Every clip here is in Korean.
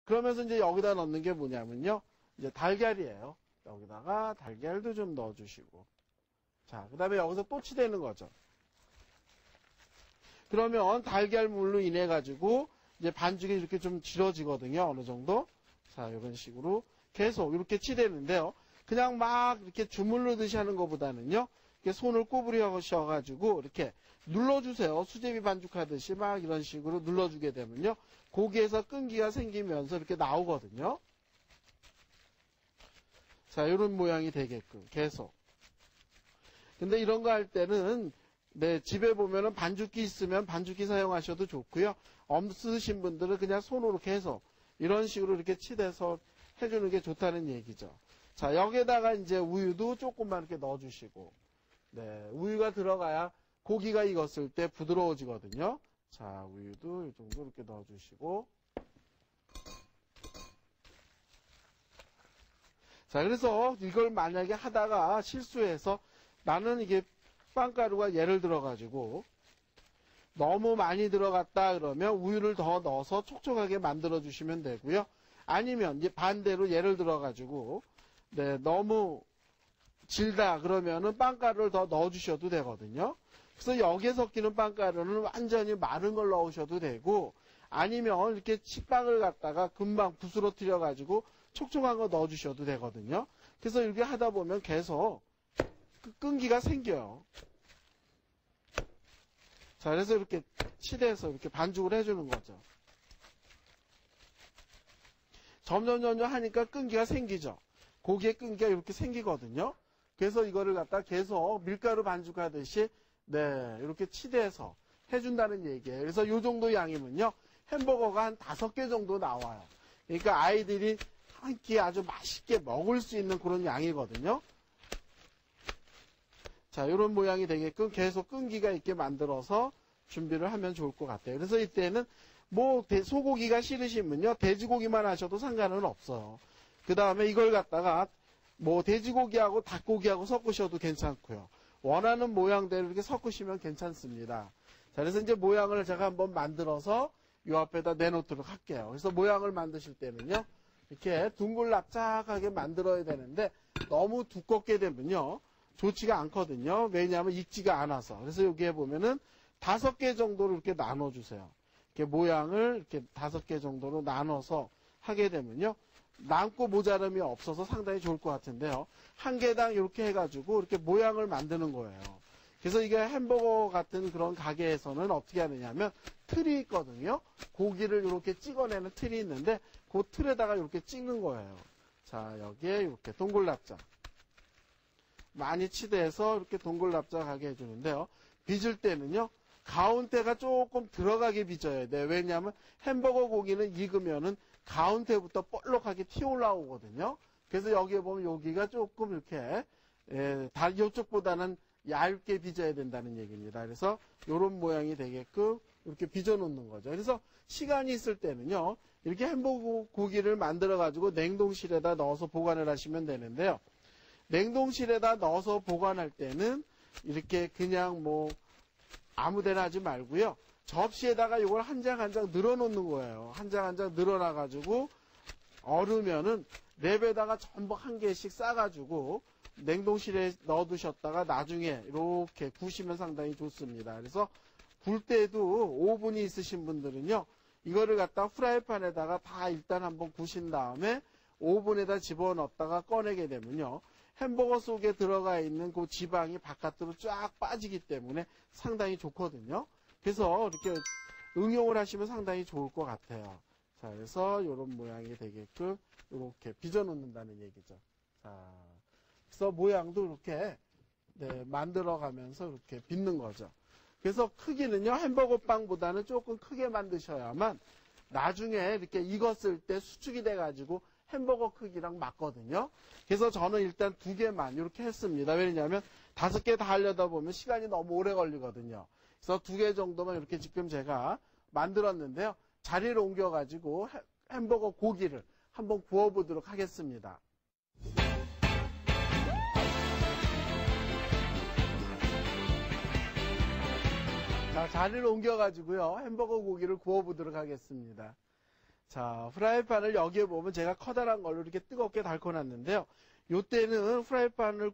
그러면서 이제 여기다 넣는 게 뭐냐면요. 이제 달걀이에요. 여기다가 달걀도 좀 넣어주시고. 자, 그 다음에 여기서 또 치대는 거죠. 그러면 달걀물로 인해 가지고 이제 반죽이 이렇게 좀 질어지거든요. 어느 정도. 자, 이런 식으로 계속 이렇게 치대는데요. 그냥 막 이렇게 주물르듯이 하는 것보다는요. 이렇게 손을 구부려셔가지고 이렇게 눌러주세요. 수제비 반죽하듯이 막 이런 식으로 눌러주게 되면요. 고기에서 끈기가 생기면서 이렇게 나오거든요. 자, 이런 모양이 되게끔 계속. 근데 이런 거 할 때는 네, 집에 보면은 반죽기 있으면 반죽기 사용하셔도 좋고요. 없으신 분들은 그냥 손으로 계속 이런 식으로 이렇게 치대서 해주는 게 좋다는 얘기죠. 자, 여기에다가 이제 우유도 조금만 이렇게 넣어주시고, 네, 우유가 들어가야 고기가 익었을 때 부드러워지거든요. 자, 우유도 이 정도 이렇게 넣어주시고. 자, 그래서 이걸 만약에 하다가 실수해서 나는 이게 빵가루가 예를 들어가지고 너무 많이 들어갔다 그러면 우유를 더 넣어서 촉촉하게 만들어 주시면 되고요. 아니면 이제 반대로 예를 들어가지고 네, 너무 질다 그러면은 빵가루를 더 넣어 주셔도 되거든요. 그래서 여기에 섞이는 빵가루는 완전히 마른 걸 넣으셔도 되고 아니면 이렇게 식빵을 갖다가 금방 부스러뜨려 가지고 촉촉한 거 넣어 주셔도 되거든요. 그래서 이렇게 하다 보면 계속 끈기가 생겨요. 자, 그래서 이렇게 치대서 이렇게 반죽을 해주는 거죠. 점점 하니까 끈기가 생기죠. 고기에 끈기가 이렇게 생기거든요. 그래서 이거를 갖다 계속 밀가루 반죽하듯이 네, 이렇게 치대서 해준다는 얘기예요. 그래서 이 정도 양이면요. 햄버거가 한 5개 정도 나와요. 그러니까 아이들이 한 끼에 아주 맛있게 먹을 수 있는 그런 양이거든요. 자, 이런 모양이 되게끔 계속 끈기가 있게 만들어서 준비를 하면 좋을 것 같아요. 그래서 이때는 뭐 소고기가 싫으시면요. 돼지고기만 하셔도 상관은 없어요. 그 다음에 이걸 갖다가 뭐 돼지고기하고 닭고기하고 섞으셔도 괜찮고요. 원하는 모양대로 이렇게 섞으시면 괜찮습니다. 자, 그래서 이제 모양을 제가 한번 만들어서 이 앞에다 내놓도록 할게요. 그래서 모양을 만드실 때는요. 이렇게 둥글납작하게 만들어야 되는데 너무 두껍게 되면요. 좋지가 않거든요. 왜냐하면 익지가 않아서. 그래서 여기에 보면은 5개 정도로 이렇게 나눠주세요. 이렇게 모양을 이렇게 5개 정도로 나눠서 하게 되면요. 남고 모자람이 없어서 상당히 좋을 것 같은데요. 한 개당 이렇게 해가지고 이렇게 모양을 만드는 거예요. 그래서 이게 햄버거 같은 그런 가게에서는 어떻게 하느냐면 틀이 있거든요. 고기를 이렇게 찍어내는 틀이 있는데 그 틀에다가 이렇게 찍는 거예요. 자, 여기에 이렇게 동글납작. 많이 치대서 이렇게 동글납작하게 해주는데요. 빚을 때는요. 가운데가 조금 들어가게 빚어야 돼요. 왜냐하면 햄버거 고기는 익으면은 가운데부터 볼록하게 튀어올라오거든요. 그래서 여기에 보면 여기가 조금 이렇게 이쪽보다는 얇게 빚어야 된다는 얘기입니다. 그래서 이런 모양이 되게끔 이렇게 빚어 놓는 거죠. 그래서 시간이 있을 때는요. 이렇게 햄버거 고기를 만들어 가지고 냉동실에다 넣어서 보관을 하시면 되는데요. 냉동실에다 넣어서 보관할 때는 이렇게 그냥 뭐 아무데나 하지 말고요. 접시에다가 이걸 한 장 한 장 늘어 놓는 거예요. 한 장 한 장 늘어놔 가지고 얼으면은 랩에다가 전부 한 개씩 싸가지고 냉동실에 넣어두셨다가 나중에 이렇게 구우시면 상당히 좋습니다. 그래서 굴 때도 오븐이 있으신 분들은요. 이거를 갖다 프라이팬에다가 다 일단 한번 구우신 다음에 오븐에다 집어넣었다가 꺼내게 되면요. 햄버거 속에 들어가 있는 그 지방이 바깥으로 쫙 빠지기 때문에 상당히 좋거든요. 그래서 이렇게 응용을 하시면 상당히 좋을 것 같아요. 자, 그래서 이런 모양이 되게끔 이렇게 빚어 놓는다는 얘기죠. 자, 그래서 모양도 이렇게 네, 만들어 가면서 이렇게 빚는 거죠. 그래서 크기는요, 햄버거 빵보다는 조금 크게 만드셔야만 나중에 이렇게 익었을 때 수축이 돼가지고 햄버거 크기랑 맞거든요. 그래서 저는 일단 2개만 이렇게 했습니다. 왜냐하면 5개 다 하려다 보면 시간이 너무 오래 걸리거든요. 그래서 2개 정도만 이렇게 지금 제가 만들었는데요. 자리를 옮겨가지고 햄버거 고기를 한번 구워보도록 하겠습니다. 자, 자리를 옮겨가지고요. 햄버거 고기를 구워보도록 하겠습니다. 자, 프라이팬을 여기에 보면 제가 커다란 걸로 이렇게 뜨겁게 달궈놨는데요. 요때는 프라이팬을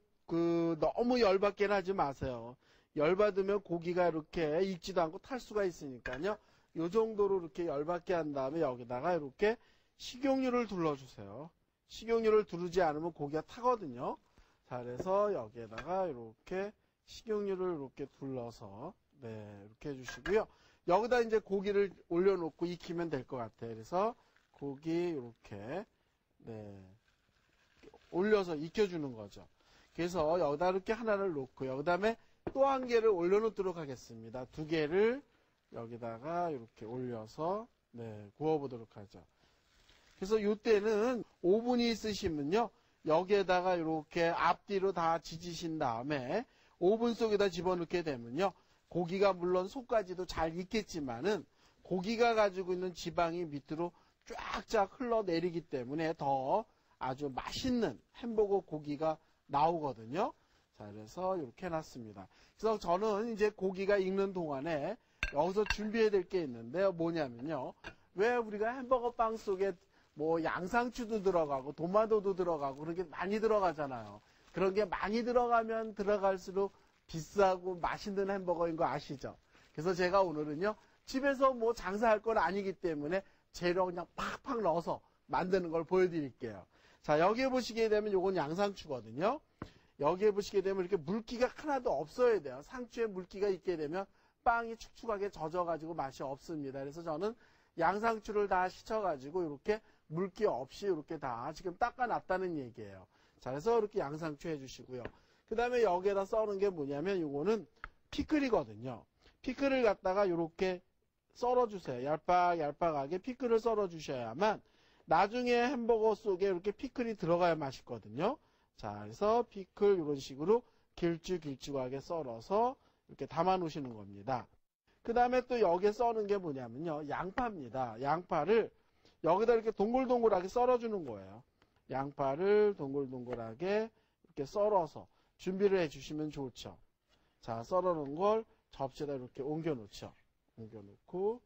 너무 열받게 하지 마세요. 열받으면 고기가 이렇게 익지도 않고 탈 수가 있으니까요. 요 정도로 이렇게 열받게 한 다음에 여기다가 이렇게 식용유를 둘러주세요. 식용유를 두르지 않으면 고기가 타거든요. 자, 그래서 여기에다가 이렇게 식용유를 이렇게 둘러서, 네, 이렇게 해주시고요. 여기다 이제 고기를 올려놓고 익히면 될 것 같아요. 그래서 고기 이렇게, 네, 올려서 익혀주는 거죠. 그래서 여기다 이렇게 하나를 놓고요. 그 다음에 또 한 개를 올려놓도록 하겠습니다. 두 개를 여기다가 이렇게 올려서, 네, 구워보도록 하죠. 그래서 이때는 오븐이 있으시면요. 여기에다가 이렇게 앞뒤로 다 지지신 다음에 오븐 속에다 집어넣게 되면요. 고기가 물론 속까지도 잘 익겠지만은 고기가 가지고 있는 지방이 밑으로 쫙쫙 흘러내리기 때문에 더 아주 맛있는 햄버거 고기가 나오거든요. 자, 그래서 이렇게 해놨습니다. 그래서 저는 이제 고기가 익는 동안에 여기서 준비해야 될 게 있는데요. 뭐냐면요. 왜 우리가 햄버거 빵 속에 뭐 양상추도 들어가고 도마도도 들어가고 그런 게 많이 들어가잖아요. 그런 게 많이 들어가면 들어갈수록 비싸고 맛있는 햄버거인 거 아시죠? 그래서 제가 오늘은요. 집에서 뭐 장사할 건 아니기 때문에 재료 그냥 팍팍 넣어서 만드는 걸 보여드릴게요. 자, 여기에 보시게 되면 요건 양상추거든요. 여기에 보시게 되면 이렇게 물기가 하나도 없어야 돼요. 상추에 물기가 있게 되면 빵이 축축하게 젖어가지고 맛이 없습니다. 그래서 저는 양상추를 다 씻어가지고 이렇게 물기 없이 이렇게 다 지금 닦아놨다는 얘기예요. 자, 그래서 이렇게 양상추 해주시고요. 그 다음에 여기에다 썰은 게 뭐냐면 이거는 피클이거든요. 피클을 갖다가 이렇게 썰어주세요. 얄팍얄팍하게 피클을 썰어주셔야만 나중에 햄버거 속에 이렇게 피클이 들어가야 맛있거든요. 자, 그래서 피클 이런 식으로 길쭉길쭉하게 썰어서 이렇게 담아 놓으시는 겁니다. 그 다음에 또 여기에 써는 게 뭐냐면요. 양파입니다. 양파를 여기다 이렇게 동글동글하게 썰어주는 거예요. 양파를 동글동글하게 이렇게 썰어서 준비를 해주시면 좋죠. 자, 썰어놓은 걸 접시에다 이렇게 옮겨놓죠. 옮겨놓고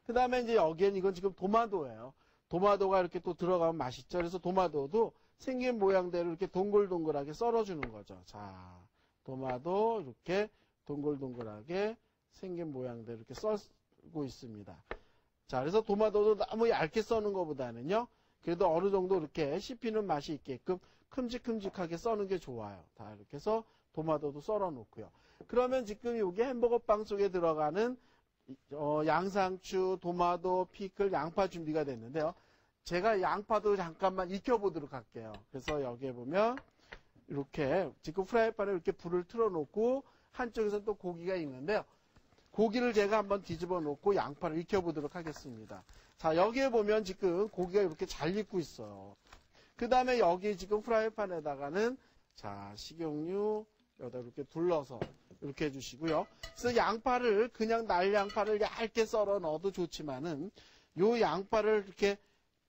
그 다음에 이제 여기엔 이건 지금 도마도예요. 도마도가 이렇게 또 들어가면 맛있죠. 그래서 도마도도 생긴 모양대로 이렇게 동글동글하게 썰어주는 거죠. 자, 도마도 이렇게 동글동글하게 생긴 모양대로 이렇게 썰고 있습니다. 자, 그래서 도마도도 너무 얇게 써는 것보다는요, 그래도 어느 정도 이렇게 씹히는 맛이 있게끔 큼직큼직하게 써는 게 좋아요. 다 이렇게 해서 도마도도 썰어 놓고요. 그러면 지금 이게 햄버거 빵 속에 들어가는 양상추, 도마도, 피클, 양파 준비가 됐는데요. 제가 양파도 잠깐만 익혀보도록 할게요. 그래서 여기에 보면 이렇게 지금 프라이팬에 이렇게 불을 틀어놓고 한쪽에서 또 고기가 익는데요. 고기를 제가 한번 뒤집어 놓고 양파를 익혀보도록 하겠습니다. 자, 여기에 보면 지금 고기가 이렇게 잘 익고 있어요. 그 다음에 여기 지금 프라이팬에다가는 자, 식용유 여기다 이렇게 둘러서 이렇게 해주시고요. 그래서 양파를 그냥 날 양파를 얇게 썰어 넣어도 좋지만은 요 양파를 이렇게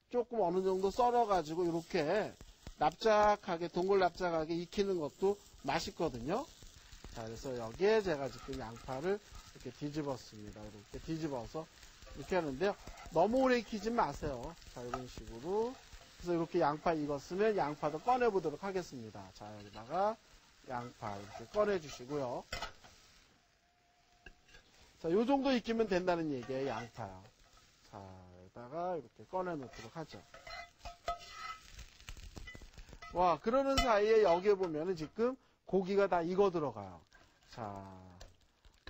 조금 어느 정도 썰어가지고 이렇게 납작하게 동글납작하게 익히는 것도 맛있거든요. 자, 그래서 여기에 제가 지금 양파를 이렇게 뒤집었습니다. 이렇게 뒤집어서 이렇게 하는데요. 너무 오래 익히지 마세요. 자, 이런 식으로. 그래서 이렇게 양파 익었으면 양파도 꺼내보도록 하겠습니다. 자, 여기다가 양파 이렇게 꺼내주시고요. 자, 요 정도 익히면 된다는 얘기예요. 양파요. 자, 여기다가 이렇게 꺼내놓도록 하죠. 와, 그러는 사이에 여기에 보면은 지금 고기가 다 익어 들어가요. 자,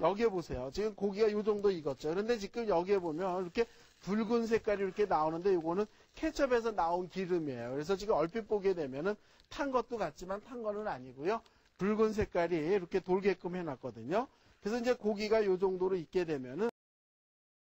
여기에 보세요. 지금 고기가 요 정도 익었죠. 그런데 지금 여기에 보면 이렇게 붉은 색깔이 이렇게 나오는데 이거는 케첩에서 나온 기름이에요. 그래서 지금 얼핏 보게 되면은 탄 것도 같지만 탄 거는 아니고요. 붉은 색깔이 이렇게 돌게끔 해놨거든요. 그래서 이제 고기가 요 정도로 익게 되면은